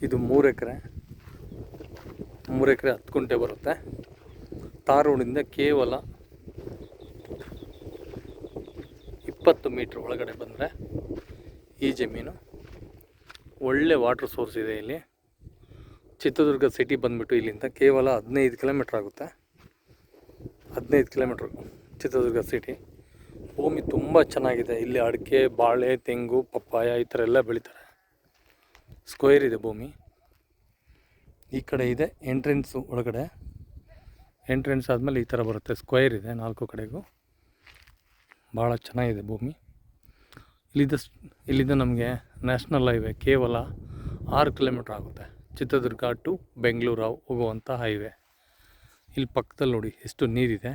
ಇದು 3 ಎಕರೆ 10 ಗುಂಟೆ ಬರುತ್ತೆ. ತಾರ್ ರೋಡಿಂದ ಕೇವಲ 20 ಮೀಟ್ರ್ ಒಳಗಡೆ ಬಂದರೆ ಈ ಜಮೀನು. ಒಳ್ಳೆ ವಾಟರ್ ಸೋರ್ಸ್ ಇದೆ ಇಲ್ಲಿ. ಚಿತ್ರದುರ್ಗ ಸಿಟಿ ಬಂದುಬಿಟ್ಟು ಇಲ್ಲಿಂದ ಕೇವಲ 15 ಕಿಲೋಮೀಟ್ರ್ ಆಗುತ್ತೆ. 15 ಕಿಲೋಮೀಟ್ರ್ ಚಿತ್ರದುರ್ಗ ಸಿಟಿ. ಭೂಮಿ ತುಂಬ ಚೆನ್ನಾಗಿದೆ. ಇಲ್ಲಿ ಅಡಿಕೆ, ಬಾಳೆ, ತೆಂಗು, ಪಪ್ಪಾಯ ಈ ಥರ ಎಲ್ಲ ಬೆಳೀತಾರೆ. ಸ್ಕ್ವೇರ್ ಇದೆ ಭೂಮಿ. ಈ ಕಡೆ ಇದೆ ಎಂಟ್ರೆನ್ಸು ಒಳಗಡೆ. ಎಂಟ್ರೆನ್ಸ್ ಆದಮೇಲೆ ಈ ಥರ ಬರುತ್ತೆ. ಸ್ಕ್ವೇರ್ ಇದೆ 4 ಕಡೆಗೂ. ಭಾಳ ಚೆನ್ನಾಗಿದೆ ಭೂಮಿ. ಇಲ್ಲಿಂದ ನಮಗೆ ನ್ಯಾಷನಲ್ ಹೈವೇ ಕೇವಲ 6 ಕಿಲೋಮೀಟ್ರ್ ಆಗುತ್ತೆ. ಚಿತ್ರದುರ್ಗ ಟು ಬೆಂಗಳೂರು ಹೋಗುವಂಥ ಹೈವೇ. ಇಲ್ಲಿ ಪಕ್ಕದಲ್ಲಿ ನೋಡಿ ಎಷ್ಟು ನೀರಿದೆ.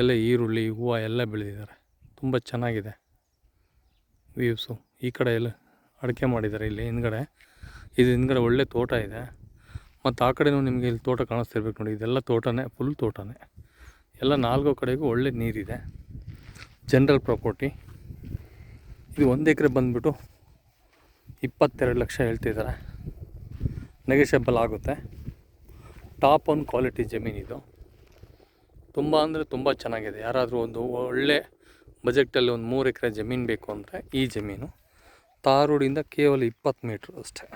ಎಲ್ಲ ಈರುಳ್ಳಿ, ಹೂವು ಎಲ್ಲ ಬೆಳೆದಿದ್ದಾರೆ. ತುಂಬ ಚೆನ್ನಾಗಿದೆ ವ್ಯೂಸು. ಈ ಕಡೆ ಎಲ್ಲ ಅಡಿಕೆ ಮಾಡಿದ್ದಾರೆ. ಇಲ್ಲಿ ಹಿಂದ್ಗಡೆ ಒಳ್ಳೆ ತೋಟ ಇದೆ. ಮತ್ತು ಆ ಕಡೆಯೂ ನಿಮಗೆ ಇಲ್ಲಿ ತೋಟ ಕಾಣಿಸ್ತಿರ್ಬೇಕು ನೋಡಿ. ಇದೆಲ್ಲ ತೋಟನೇ, ಫುಲ್ ತೋಟನೇ. ಎಲ್ಲ 4 ಕಡೆಗೂ ಒಳ್ಳೆ ನೀರಿದೆ. General property. ಇದು 1 ಎಕರೆ ಬಂದುಬಿಟ್ಟು 22 ಲಕ್ಷ ಹೇಳ್ತಿದ್ದಾರೆ. ನೆಗೋಷಿಯಬಲ್ ಆಗುತ್ತೆ. ಟಾಪ್ 1 ಕ್ವಾಲಿಟಿ ಜಮೀನಿದು. ತುಂಬ ಅಂದರೆ ತುಂಬ ಚೆನ್ನಾಗಿದೆ. ಯಾರಾದರೂ ಒಂದು ಒಳ್ಳೆ ಬಜೆಟಲ್ಲಿ ಒಂದು 3 ಎಕರೆ ಜಮೀನು ಬೇಕು ಅಂದರೆ ಈ ಜಮೀನು. ತಾರ್ ರೋಡಿಂದ ಕೇವಲ 20 ಮೀಟ್ರ್ ಅಷ್ಟೇ.